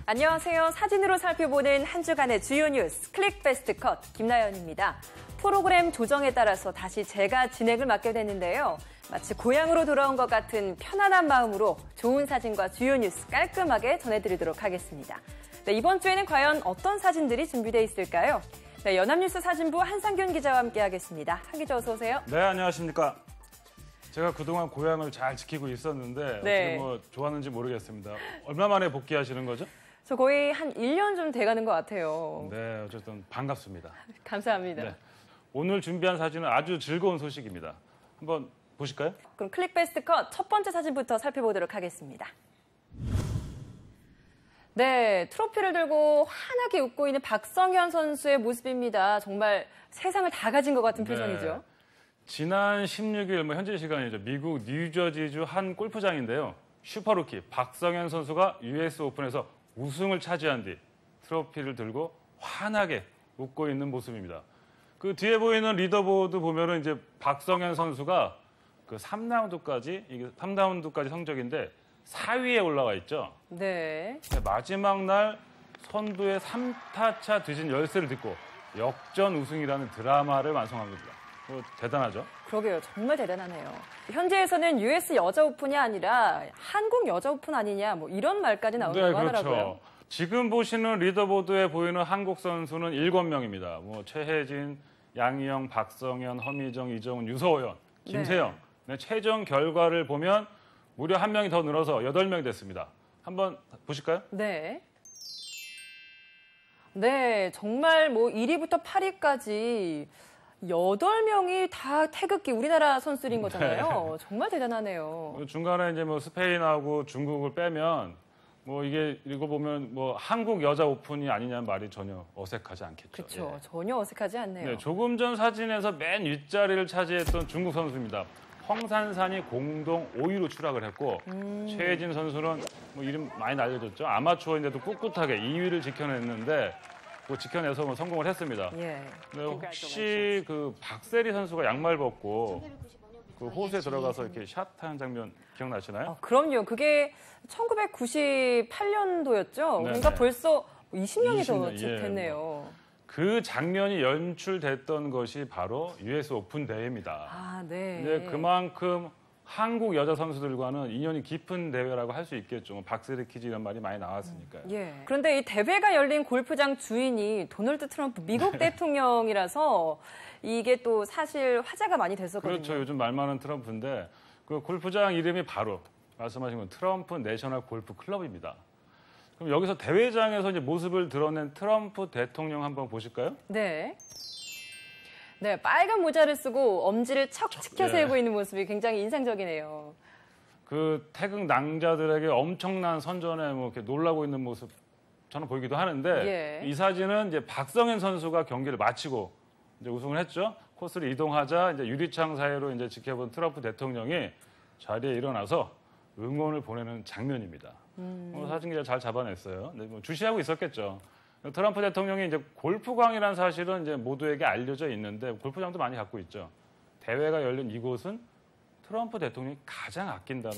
안녕하세요. 사진으로 살펴보는 한 주간의 주요 뉴스 클릭 베스트 컷 김나연입니다. 프로그램 조정에 따라서 다시 제가 진행을 맡게 됐는데요. 마치 고향으로 돌아온 것 같은 편안한 마음으로 좋은 사진과 주요 뉴스 깔끔하게 전해드리도록 하겠습니다. 네, 이번 주에는 과연 어떤 사진들이 준비되어 있을까요? 네, 연합뉴스 사진부 한상균 기자와 함께하겠습니다. 한 기자 어서 오세요. 네, 안녕하십니까. 제가 그동안 고향을 잘 지키고 있었는데 네. 어떻게 좋았는지 모르겠습니다. 얼마 만에 복귀하시는 거죠? 저 거의 한 1년 좀 돼가는 것 같아요. 네, 어쨌든 반갑습니다. 감사합니다. 네, 오늘 준비한 사진은 아주 즐거운 소식입니다. 한번 보실까요? 그럼 클릭 베스트 컷 첫 번째 사진부터 살펴보도록 하겠습니다. 네, 트로피를 들고 환하게 웃고 있는 박성현 선수의 모습입니다. 정말 세상을 다 가진 것 같은 표정이죠. 네. 지난 16일 현지 시간이죠. 미국 뉴저지주 한 골프장인데요. 슈퍼루키 박성현 선수가 US 오픈에서 우승을 차지한 뒤 트로피를 들고 환하게 웃고 있는 모습입니다. 그 뒤에 보이는 리더보드 보면은 이제 박성현 선수가 그 3라운드까지 성적인데 4위에 올라와 있죠. 네. 마지막 날 선두의 3타차 뒤진 열세를 딛고 역전 우승이라는 드라마를 완성한 겁니다. 대단하죠? 그러게요. 정말 대단하네요. 현지에서는 US 여자 오픈이 아니라 한국 여자 오픈 아니냐 이런 말까지 나온다고 그렇죠. 하더라고요. 지금 보시는 리더보드에 보이는 한국 선수는 7명입니다. 최혜진, 양희영, 박성현, 허미정, 이정은, 유서호연, 김세영. 네, 최종 결과를 보면 무려 한 명이 더 늘어서 8명이 됐습니다. 한번 보실까요? 네. 네, 정말 1위부터 8위까지 8명이 다 태극기 우리나라 선수들인 거잖아요. 네. 정말 대단하네요. 중간에 이제 스페인하고 중국을 빼면 이거 보면 한국 여자 오픈이 아니냐는 말이 전혀 어색하지 않겠죠. 그렇죠. 예. 전혀 어색하지 않네요. 네, 조금 전 사진에서 맨 윗자리를 차지했던 중국 선수입니다. 펑산산이 공동 5위로 추락을 했고 최혜진 선수는 이름 많이 알려졌죠. 아마추어인데도 꿋꿋하게 2위를 지켜냈는데 지켜내서 성공을 했습니다. 예. 네, 혹시 그 박세리 선수가 양말 벗고 그 호수에 들어가서 이렇게 샷하는 장면 기억나시나요? 그럼요. 그게 1998년도였죠. 그러니까 벌써 20년이 더 됐네요. 그 장면이 연출됐던 것이 바로 US 오픈 대회입니다. 아, 네. 근데 그만큼 한국 여자 선수들과는 인연이 깊은 대회라고 할 수 있겠죠. 박세리 퀴즈 이런 말이 많이 나왔으니까요. 예. 그런데 이 대회가 열린 골프장 주인이 도널드 트럼프 미국 대통령이라서 이게 또 사실 화제가 많이 됐었거든요. 그렇죠. 요즘 말 많은 트럼프인데 그 골프장 이름이 바로 말씀하신 건 트럼프 내셔널 골프 클럽입니다. 그럼 여기서 대회장에서 이제 모습을 드러낸 트럼프 대통령 한번 보실까요? 네. 네, 빨간 모자를 쓰고 엄지를 척 치켜 세우고 있는 모습이 굉장히 인상적이네요. 그 태극 낭자들에게 엄청난 선전에 이렇게 놀라고 있는 모습 저는 보이기도 하는데 이 사진은 이제 박성현 선수가 경기를 마치고 이제 우승을 했죠. 코스를 이동하자 이제 유리창 사이로 이제 지켜본 트럼프 대통령이 자리에 일어나서 응원을 보내는 장면입니다. 사진 기자 잘 잡아냈어요. 근데 주시하고 있었겠죠. 트럼프 대통령이 이제 골프광이라는 사실은 이제 모두에게 알려져 있는데 골프장도 많이 갖고 있죠. 대회가 열린 이곳은 트럼프 대통령이 가장 아낀다는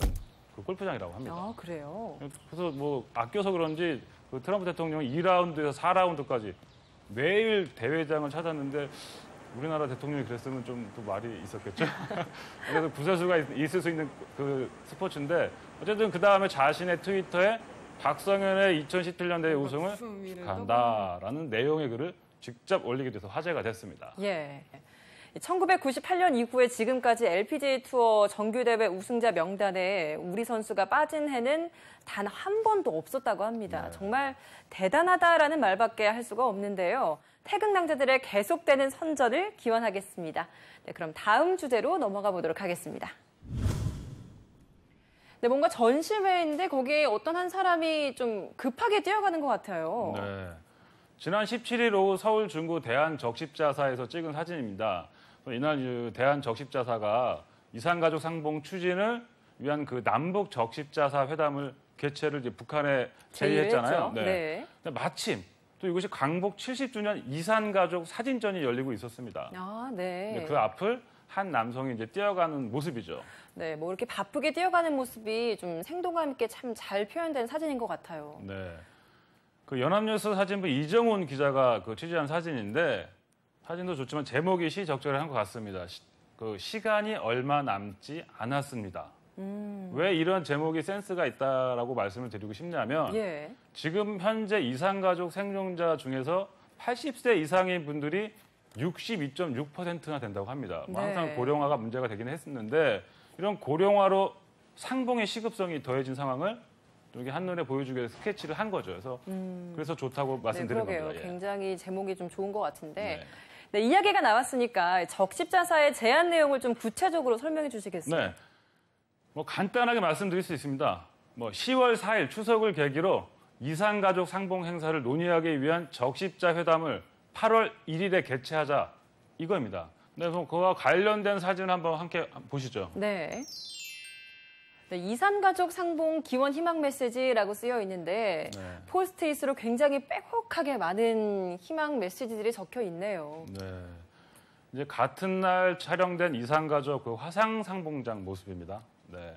그 골프장이라고 합니다. 아, 그래요? 그래서 아껴서 그런지 그 트럼프 대통령이 2라운드에서 4라운드까지 매일 대회장을 찾았는데 우리나라 대통령이 그랬으면 좀 또 말이 있었겠죠. 그래서 구설수가 있을 수 있는 그 스포츠인데 어쨌든 그 다음에 자신의 트위터에 박성현의 2017년대 우승을 축하한다라는 내용의 글을 직접 올리게 돼서 화제가 됐습니다. 예. 1998년 이후에 지금까지 LPGA 투어 정규대회 우승자 명단에 우리 선수가 빠진 해는 단 한 번도 없었다고 합니다. 네. 정말 대단하다라는 말밖에 할 수가 없는데요. 태극낭자들의 계속되는 선전을 기원하겠습니다. 네, 그럼 다음 주제로 넘어가 보도록 하겠습니다. 네, 뭔가 전시회인데 거기에 어떤 한 사람이 좀 급하게 뛰어가는 것 같아요. 네. 지난 17일 오후 서울 중구 대한적십자사에서 찍은 사진입니다. 이날 대한적십자사가 이산가족 상봉 추진을 위한 그 남북 적십자사 회담을 개최를 이제 북한에 제의했잖아요. 네. 근데 마침 또 이것이 광복 70주년 이산가족 사진전이 열리고 있었습니다. 아, 네. 그 앞을 한 남성이 이제 뛰어가는 모습이죠. 네, 이렇게 바쁘게 뛰어가는 모습이 좀 생동감 있게 참 잘 표현된 사진인 것 같아요. 네. 그 연합뉴스 사진부 이정훈 기자가 그 취재한 사진인데 사진도 좋지만 제목이 시적절한 것 같습니다. 시간이 얼마 남지 않았습니다. 왜 이런 제목이 센스가 있다라고 말씀을 드리고 싶냐면 예. 지금 현재 이산가족 생존자 중에서 80세 이상인 분들이 62.6%나 된다고 합니다. 뭐 항상 네. 고령화가 문제가 되긴 했었는데 이런 고령화로 상봉의 시급성이 더해진 상황을 여기 한눈에 보여주기 위해서 스케치를 한 거죠. 그래서 좋다고 말씀드린 겁니다. 예. 굉장히 제목이 좀 좋은 것 같은데 네. 네, 이야기가 나왔으니까 적십자사의 제안 내용을 좀 구체적으로 설명해 주시겠어요? 네. 뭐 간단하게 말씀드릴 수 있습니다. 뭐 10월 4일 추석을 계기로 이산가족 상봉 행사를 논의하기 위한 적십자 회담을 8월 1일에 개최하자 이거입니다. 네, 그럼 그와 관련된 사진 한번 함께 보시죠. 네. 네, 이산가족 상봉 기원 희망 메시지라고 쓰여 있는데 네. 포스트잇으로 굉장히 빼곡하게 많은 희망 메시지들이 적혀 있네요. 네. 이제 같은 날 촬영된 이산가족 그 화상 상봉장 모습입니다. 네.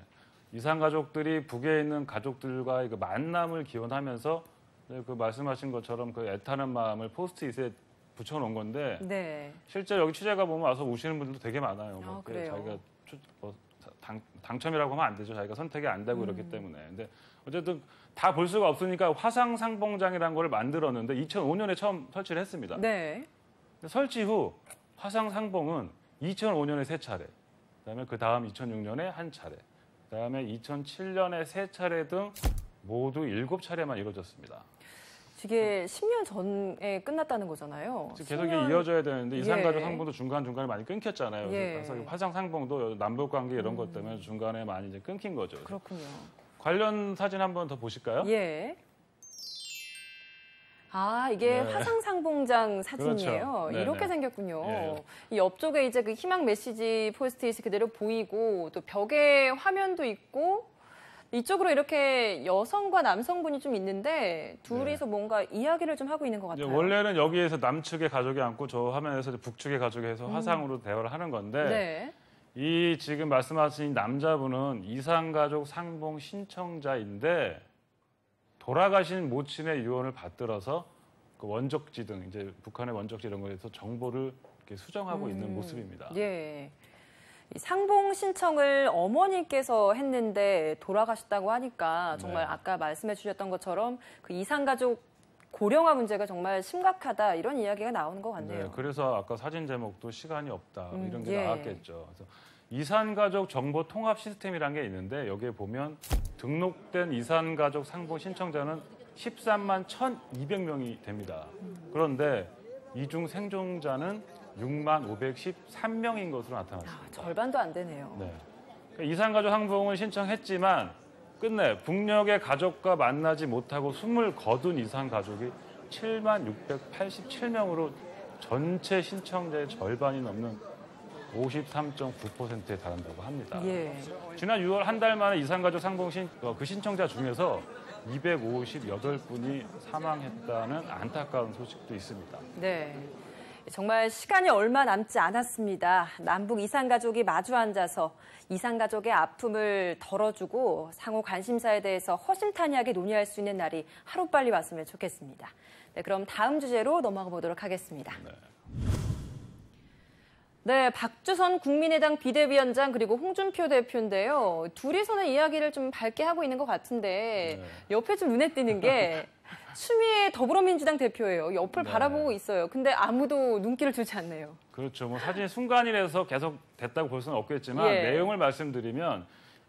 이산가족들이 북에 있는 가족들과의 그 만남을 기원하면서 그 말씀하신 것처럼 그 애타는 마음을 포스트잇에 붙여놓은 건데 네. 실제 여기 취재가 보면 와서 우시는 분들도 되게 많아요. 뭐 그래요? 자기가 당첨이라고 하면 안 되죠. 자기가 선택이 안 되고 이렇기 때문에. 근데 어쨌든 다 볼 수가 없으니까 화상 상봉장이라는 걸 만들었는데 2005년에 처음 설치를 했습니다. 네. 설치 후 화상 상봉은 2005년에 3차례, 그다음에 그 다음 2006년에 1차례, 그다음에 2007년에 3차례 등 모두 7차례만 이루어졌습니다. 이게 10년 전에 끝났다는 거잖아요. 계속 이어져야 되는데 이산가족 예. 상봉도 중간중간에 많이 끊겼잖아요. 예. 그래서 화상 상봉도 남북관계 이런 것 때문에 중간에 많이 이제 끊긴 거죠. 그렇군요. 관련 사진 한번 더 보실까요? 예. 아, 이게 네. 화상 상봉장 사진이에요. 그렇죠. 이렇게 생겼군요. 예. 이 옆쪽에 이제 그 희망 메시지 포스트잇이 그대로 보이고 또 벽에 화면도 있고 이쪽으로 이렇게 여성과 남성분이 좀 있는데 둘이서 뭔가 이야기를 좀 하고 있는 것 같아요. 원래는 여기에서 남측의 가족이 앉고 저 화면에서 북측의 가족이 해서 화상으로 대화를 하는 건데 네. 이 지금 말씀하신 남자분은 이산가족 상봉 신청자인데 돌아가신 모친의 유언을 받들어서 그 원적지 등 이제 북한의 원적지 이런 거에서 정보를 이렇게 수정하고 있는 모습입니다. 예. 이 상봉 신청을 어머니께서 했는데 돌아가셨다고 하니까 정말 네. 아까 말씀해 주셨던 것처럼 그 이산가족 고령화 문제가 정말 심각하다 이런 이야기가 나오는 것 같네요. 네, 그래서 아까 사진 제목도 시간이 없다 이런 게 예. 나왔겠죠. 그래서 이산가족 정보 통합 시스템이라는 게 있는데 여기에 보면 등록된 이산가족 상봉 신청자는 13만 1,200명이 됩니다. 그런데 이 중 생존자는 6만 513명인 것으로 나타났습니다. 절반도 안 되네요. 네. 그러니까 이산가족 상봉을 신청했지만 끝내 북녘의 가족과 만나지 못하고 숨을 거둔 이산가족이 7만 687명으로 전체 신청자의 절반이 넘는 53.9%에 달한다고 합니다. 예. 지난 6월 한 달 만에 이산가족 상봉 그 신청자 중에서 258분이 사망했다는 안타까운 소식도 있습니다. 네. 정말 시간이 얼마 남지 않았습니다. 남북 이산가족이 마주 앉아서 이산가족의 아픔을 덜어주고 상호 관심사에 대해서 허심탄회하게 논의할 수 있는 날이 하루빨리 왔으면 좋겠습니다. 네, 그럼 다음 주제로 넘어가 보도록 하겠습니다. 네, 박주선 국민의당 비대위원장 그리고 홍준표 대표인데요. 둘이서는 이야기를 좀 밝게 하고 있는 것 같은데 옆에 좀 눈에 띄는 게 추미애 더불어민주당 대표예요. 옆을 바라보고 있어요. 근데 아무도 눈길을 주지 않네요. 그렇죠. 뭐 사진 순간이라서 계속 됐다고 볼 수는 없겠지만 내용을 말씀드리면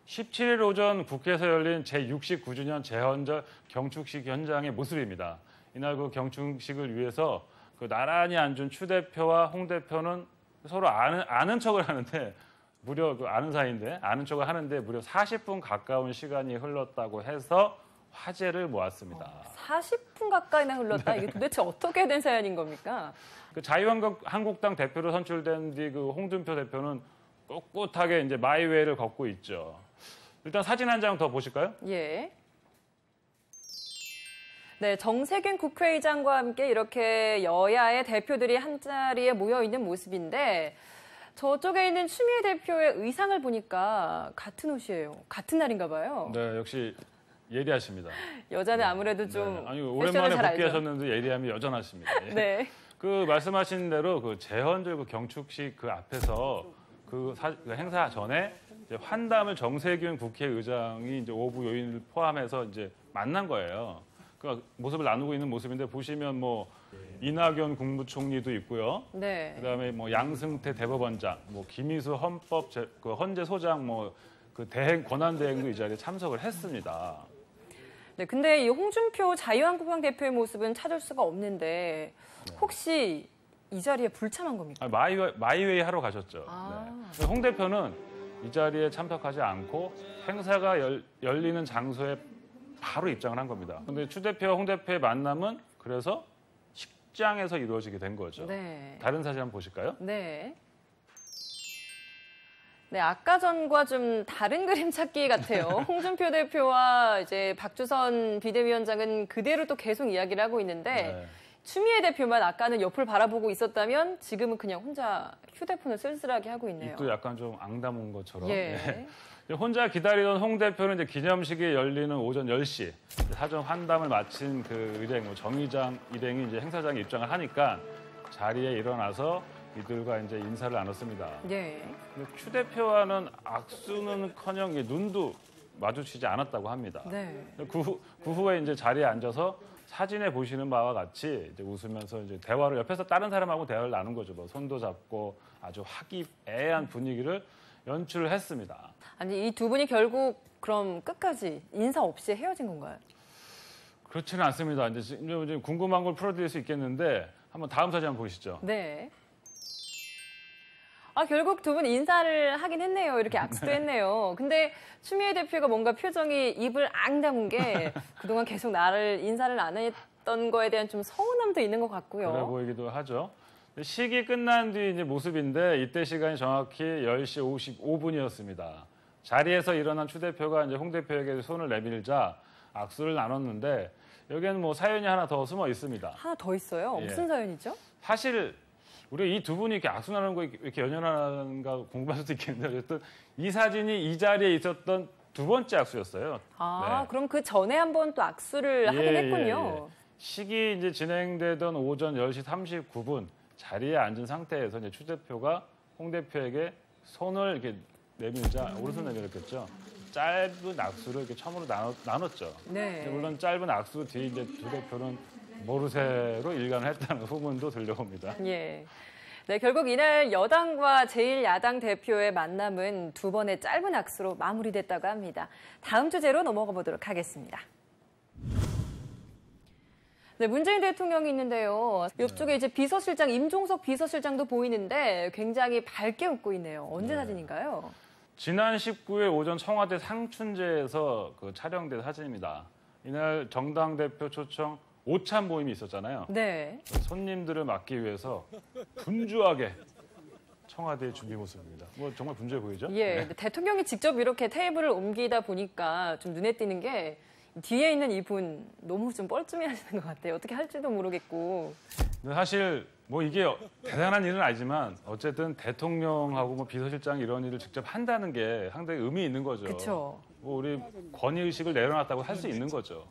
17일 오전 국회에서 열린 제69주년 재헌절 경축식 현장의 모습입니다. 이날 그 경축식을 위해서 그 나란히 앉은 추 대표와 홍 대표는 서로 아는 척을 하는데 무려 그 아는 사이인데 아는 척을 하는데 무려 40분 가까운 시간이 흘렀다고 해서 화제를 모았습니다. 40분 가까이나 흘렀다. 이게 도대체 어떻게 된 사연인 겁니까? 그 자유한국당 대표로 선출된 뒤 그 홍준표 대표는 꿋꿋하게 이제 마이웨이를 걷고 있죠. 일단 사진 한 장 더 보실까요? 예. 네, 정세균 국회의장과 함께 이렇게 여야의 대표들이 한자리에 모여 있는 모습인데 저쪽에 있는 추미애 대표의 의상을 보니까 같은 옷이에요. 같은 날인가 봐요. 네, 역시 예리하십니다. 여자는 아무래도 좀 아니, 오랜만에 복귀하셨는데 예리함이 여전하십니다. 예. 네. 그 말씀하신 대로 그 재헌절 그 경축식 그 앞에서 그 행사 전에 이제 환담을 정세균 국회의장이 이제 오부 요인을 포함해서 이제 만난 거예요. 그 모습을 나누고 있는 모습인데 보시면 뭐 이낙연 국무총리도 있고요. 네. 그다음에 뭐 양승태 대법원장, 뭐 김희수 그 헌재소장 뭐 그 대행 권한 대행도 이 자리에 참석을 했습니다. 네, 근데 이 홍준표 자유한국당 대표의 모습은 찾을 수가 없는데 혹시 이 자리에 불참한 겁니까? 마이웨이 하러 가셨죠. 아. 네. 홍 대표는 이 자리에 참석하지 않고 행사가 열리는 장소에 바로 입장을 한 겁니다. 근데 추 대표와 홍 대표의 만남은 그래서 식장에서 이루어지게 된 거죠. 네. 다른 사진 한번 보실까요? 네. 네, 아까 전과 좀 다른 그림 찾기 같아요. 홍준표 대표와 이제 박주선 비대위원장은 그대로 또 계속 이야기를 하고 있는데 네. 추미애 대표만 아까는 옆을 바라보고 있었다면 지금은 그냥 혼자 휴대폰을 쓸쓸하게 하고 있네요. 또 약간 좀 앙담 온 것처럼. 예. 네. 혼자 기다리던 홍 대표는 이제 기념식이 열리는 오전 10시 사전 환담을 마친 그 일행, 뭐 정의장 일행이 이제 행사장에 입장을 하니까 자리에 일어나서 이들과 이제 인사를 나눴습니다. 네. 근데 추 대표와는 악수는커녕 눈도 마주치지 않았다고 합니다. 네. 그 후에 이제 자리에 앉아서 사진에 보시는 바와 같이 이제 웃으면서 이제 대화를 옆에서 다른 사람하고 대화를 나눈 거죠. 뭐 손도 잡고 아주 화기애애한 분위기를 연출을 했습니다. 아니 이 두 분이 결국 그럼 끝까지 인사 없이 헤어진 건가요? 그렇지는 않습니다. 이제 궁금한 걸 풀어드릴 수 있겠는데 한번 다음 사진 한번 보시죠. 네. 아, 결국 두 분 인사를 하긴 했네요. 이렇게 악수도 했네요. 근데 추미애 대표가 뭔가 표정이 입을 앙 다문 게 그동안 계속 나를 인사를 안 했던 거에 대한 좀 서운함도 있는 것 같고요. 그래 보이기도 하죠. 식이 끝난 뒤 이제 모습인데 이때 시간이 정확히 10시 55분이었습니다. 자리에서 일어난 추 대표가 이제 홍 대표에게 손을 내밀자 악수를 나눴는데 여기에는 뭐 사연이 하나 더 숨어 있습니다. 하나 더 있어요? 예. 무슨 사연이죠? 사실 우리가 이 두 분이 이렇게 악수 나누는 거 이렇게 연연하는가 궁금할 수도 있겠는데 어쨌든 이 사진이 이 자리에 있었던 두 번째 악수였어요. 아, 네. 그럼 그 전에 한번 또 악수를 하긴 했군요. 식이 이제 진행되던 오전 10시 39분 자리에 앉은 상태에서 이제 추 대표가 홍 대표에게 손을 이렇게 내밀자 오른손 내밀었겠죠. 짧은 악수를 이렇게 처음으로 나눴죠. 네. 물론 짧은 악수 뒤에 이제 두 대표는 모르쇠로 일관을 했다는 후문도 들려옵니다. 예. 네, 결국 이날 여당과 제1야당 대표의 만남은 두 번의 짧은 악수로 마무리됐다고 합니다. 다음 주제로 넘어가 보도록 하겠습니다. 네, 문재인 대통령이 있는데요. 옆쪽에 이제 비서실장 임종석 비서실장도 보이는데 굉장히 밝게 웃고 있네요. 언제 사진인가요? 지난 19일 오전 청와대 상춘제에서 그 촬영된 사진입니다. 이날 정당 대표 초청 오찬 모임이 있었잖아요. 네. 손님들을 맞기 위해서 분주하게 청와대의 준비 모습입니다. 뭐 정말 분주해 보이죠? 예, 네. 대통령이 직접 이렇게 테이블을 옮기다 보니까 좀 눈에 띄는 게 뒤에 있는 이분 너무 좀 뻘쭘해 하시는 것 같아요. 어떻게 할지도 모르겠고. 근데 사실 뭐 이게 대단한 일은 아니지만 어쨌든 대통령하고 뭐 비서실장 이런 일을 직접 한다는 게 상당히 의미 있는 거죠. 그렇죠. 뭐 우리 권위의식을 내려놨다고 할 수 있는 거죠.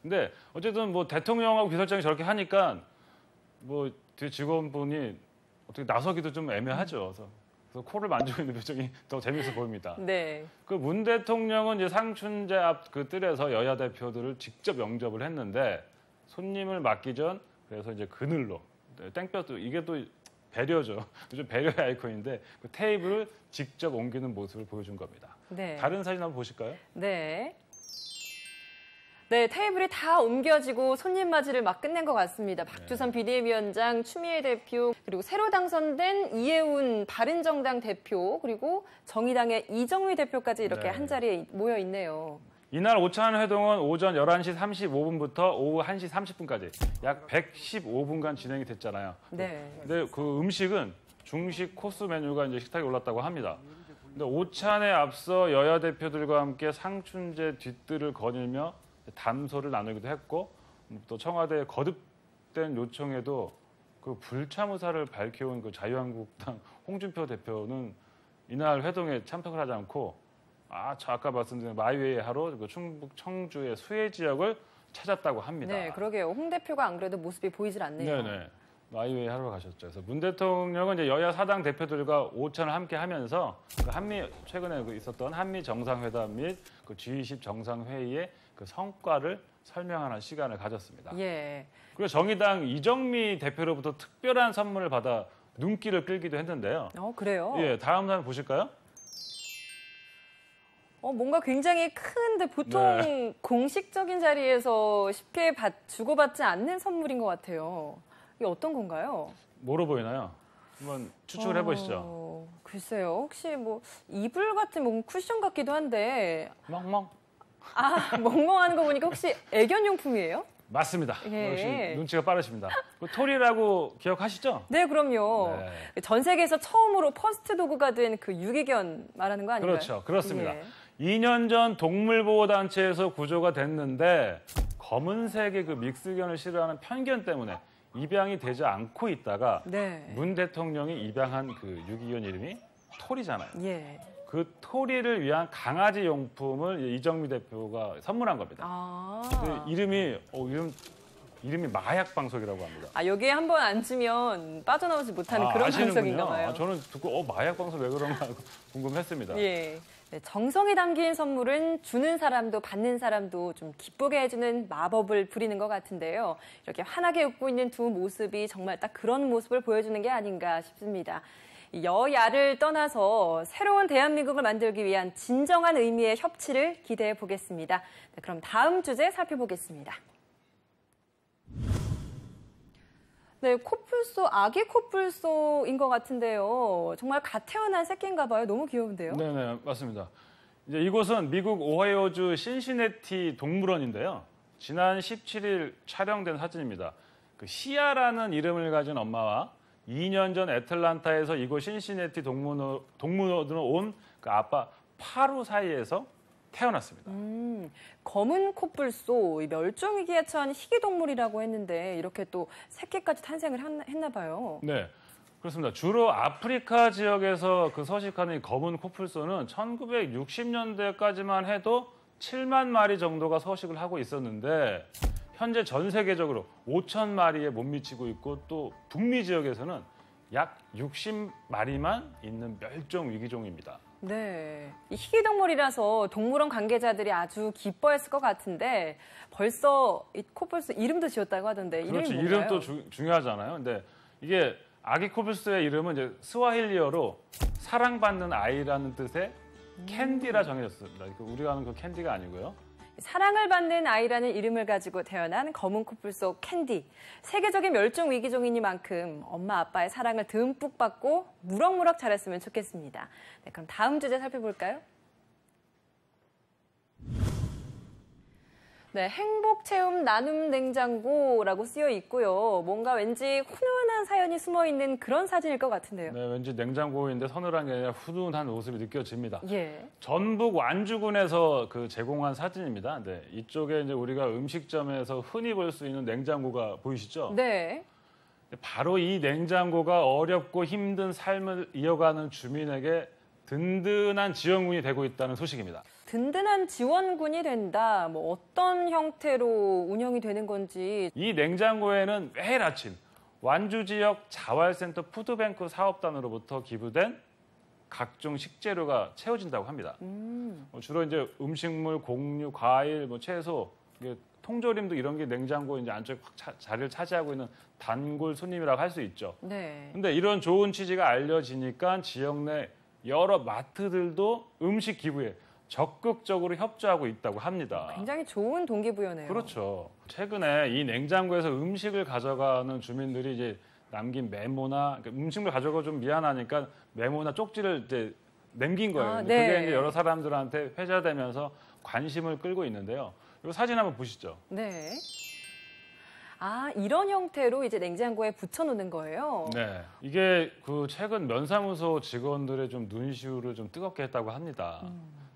근데 어쨌든 뭐 대통령하고 비서실장이 저렇게 하니까 뭐 뒤에 직원분이 어떻게 나서기도 좀 애매하죠. 그래서 코를 만지고 있는 표정이 더 재미있어 보입니다. 네. 그 문 대통령은 이제 상춘제 앞 그 뜰에서 여야 대표들을 직접 영접을 했는데 손님을 맞기 전 그래서 이제 그늘로 땡볕도 이게 또 배려죠. 요즘 배려의 아이콘인데 그 테이블을 직접 옮기는 모습을 보여준 겁니다. 네. 다른 사진 한번 보실까요? 네. 네, 테이블이 다 옮겨지고 손님 맞이를 막 끝낸 것 같습니다. 박주선 비대위원장, 추미애 대표, 그리고 새로 당선된 이해운 바른정당 대표, 그리고 정의당의 이정미 대표까지 이렇게 한자리에 모여 있네요. 이날 오찬 회동은 오전 11시 35분부터 오후 1시 30분까지 약 115분간 진행이 됐잖아요. 네. 근데 그 음식은 중식 코스 메뉴가 이제 식탁에 올랐다고 합니다. 근데 오찬에 앞서 여야 대표들과 함께 상춘제 뒤뜰을 거닐며 담소를 나누기도 했고 또 청와대의 거듭된 요청에도 그 불참 의사를 밝혀온 그 자유한국당 홍준표 대표는 이날 회동에 참석을 하지 않고 아까 말씀드린 마이웨이 하러 그 충북 청주의 수해 지역을 찾았다고 합니다. 네, 그러게요. 홍 대표가 안 그래도 모습이 보이질 않네요. 네네. 마이웨이 하러 가셨죠. 그래서 문 대통령은 이제 여야 사당 대표들과 오찬을 함께 하면서 그 최근에 있었던 한미 정상회담 및 그 G20 정상회의의 그 성과를 설명하는 시간을 가졌습니다. 예. 그리고 정의당 이정미 대표로부터 특별한 선물을 받아 눈길을 끌기도 했는데요. 그래요? 예, 다음 사진 보실까요? 뭔가 굉장히 큰데 보통 네. 공식적인 자리에서 쉽게 주고받지 않는 선물인 것 같아요. 이게 어떤 건가요? 뭐로 보이나요? 한번 추측을 해보시죠. 글쎄요. 혹시 뭐 이불 같은 뭐 쿠션 같기도 한데. 멍멍. 멍멍하는 거 보니까 혹시 애견용품이에요? 맞습니다. 예. 역시 눈치가 빠르십니다. 그 토리라고 기억하시죠? 네, 그럼요. 네. 전 세계에서 처음으로 퍼스트 도그가 된 그 유기견 말하는 거 아닌가요? 그렇죠. 그렇습니다. 예. 2년 전 동물보호단체에서 구조가 됐는데 검은색의 그 믹스견을 싫어하는 편견 때문에 입양이 되지 않고 있다가 네. 문 대통령이 입양한 그 유기견 이름이 토리잖아요. 예. 그 토리를 위한 강아지 용품을 이정미 대표가 선물한 겁니다. 그 이름이 마약방석이라고 합니다. 여기에 한번 앉으면 빠져나오지 못하는 그런 방석인가 봐요. 저는 듣고 마약방석 왜 그런가 궁금했습니다. 예. 네, 정성이 담긴 선물은 주는 사람도 받는 사람도 좀 기쁘게 해주는 마법을 부리는 것 같은데요. 이렇게 환하게 웃고 있는 두 모습이 정말 딱 그런 모습을 보여주는 게 아닌가 싶습니다. 여야를 떠나서 새로운 대한민국을 만들기 위한 진정한 의미의 협치를 기대해 보겠습니다. 네, 그럼 다음 주제 살펴보겠습니다. 네, 코뿔소, 아기 코뿔소인 것 같은데요. 정말 갓 태어난 새끼인가 봐요. 너무 귀여운데요. 네네, 맞습니다. 이제 이곳은 미국 오하이오주 신시내티 동물원인데요. 지난 17일 촬영된 사진입니다. 그 시아라는 이름을 가진 엄마와 2년 전 애틀란타에서 이곳 신시내티 동물원으로 온 그 아빠 파루 사이에서 태어났습니다. 검은 코뿔소, 멸종위기에 처한 희귀동물이라고 했는데 이렇게 또 새끼까지 탄생을 했나 봐요. 네, 그렇습니다. 주로 아프리카 지역에서 그 서식하는 이 검은 코뿔소는 1960년대까지만 해도 7만 마리 정도가 서식을 하고 있었는데 현재 전 세계적으로 5천 마리에 못 미치고 있고 또 북미 지역에서는 약 60마리만 있는 멸종 위기종입니다. 네, 이 희귀동물이라서 동물원 관계자들이 아주 기뻐했을 것 같은데 벌써 이 코뿔소 이름도 지었다고 하던데 그렇지, 이름이 뭔가요? 이름도 중요하잖아요. 근데 이게 아기 코뿔소의 이름은 이제 스와힐리어로 사랑받는 아이라는 뜻의 캔디라 정해졌습니다. 우리가 아는 그 캔디가 아니고요. 사랑을 받는 아이라는 이름을 가지고 태어난 검은 코뿔소 캔디. 세계적인 멸종 위기종이니만큼 엄마 아빠의 사랑을 듬뿍 받고 무럭무럭 자랐으면 좋겠습니다. 네, 그럼 다음 주제 살펴볼까요? 네, 행복체험 나눔 냉장고라고 쓰여 있고요. 뭔가 왠지 훈훈한 사연이 숨어있는 그런 사진일 것 같은데요. 네, 왠지 냉장고인데 서늘한 게 아니라 훈훈한 모습이 느껴집니다. 예. 전북 완주군에서 그 제공한 사진입니다. 네, 이쪽에 이제 우리가 음식점에서 흔히 볼 수 있는 냉장고가 보이시죠? 네. 바로 이 냉장고가 어렵고 힘든 삶을 이어가는 주민에게 든든한 지원군이 되고 있다는 소식입니다. 든든한 지원군이 된다. 뭐 어떤 형태로 운영이 되는 건지. 이 냉장고에는 매일 아침 완주 지역 자활센터 푸드뱅크 사업단으로부터 기부된 각종 식재료가 채워진다고 합니다. 주로 이제 음식물, 곡류, 과일, 채소, 통조림도 이런 게 냉장고 이제 안쪽에 확 자리를 차지하고 있는 단골 손님이라고 할 수 있죠. 네. 근데 이런 좋은 취지가 알려지니까 지역 내 여러 마트들도 음식 기부에 적극적으로 협조하고 있다고 합니다. 굉장히 좋은 동기부여네요. 그렇죠. 최근에 이 냉장고에서 음식을 가져가는 주민들이 이제 남긴 메모나 음식물 가져가 좀 미안하니까 메모나 쪽지를 이제 남긴 거예요. 네. 그게 이제 여러 사람들한테 회자되면서 관심을 끌고 있는데요. 이 사진 한번 보시죠. 네. 이런 형태로 이제 냉장고에 붙여놓는 거예요? 네. 이게 그 최근 면사무소 직원들의 좀 눈시울을 좀 뜨겁게 했다고 합니다.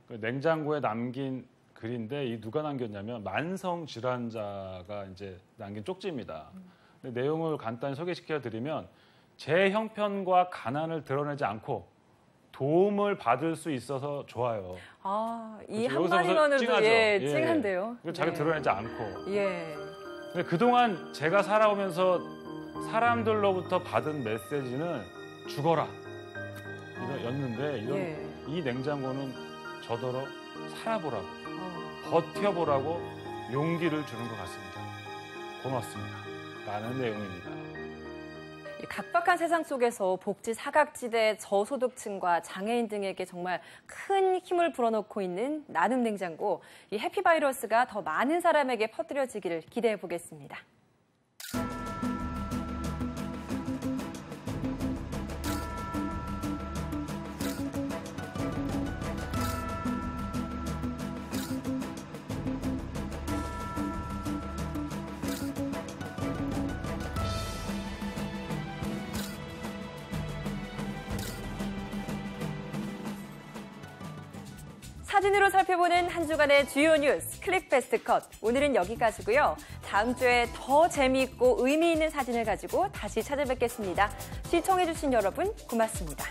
그 냉장고에 남긴 글인데 이 누가 남겼냐면 만성 질환자가 이제 남긴 쪽지입니다. 근데 내용을 간단히 소개시켜 드리면 제 형편과 가난을 드러내지 않고 도움을 받을 수 있어서 좋아요. 이 한마디만으로도 예, 찡한데요. 자기 드러내지 않고. 예. 근데 그동안 제가 살아오면서 사람들로부터 받은 메시지는 죽어라 였는데 이 냉장고는 저더러 살아보라고, 버텨보라고 용기를 주는 것 같습니다. 고맙습니다. 라는 내용입니다. 각박한 세상 속에서 복지 사각지대, 저소득층과 장애인 등에게 정말 큰 힘을 불어넣고 있는 나눔 냉장고, 이 해피바이러스가 더 많은 사람에게 퍼뜨려지기를 기대해 보겠습니다. 사진으로 살펴보는 한 주간의 주요 뉴스 클릭베스트 컷. 오늘은 여기까지고요. 다음 주에 더 재미있고 의미 있는 사진을 가지고 다시 찾아뵙겠습니다. 시청해주신 여러분 고맙습니다.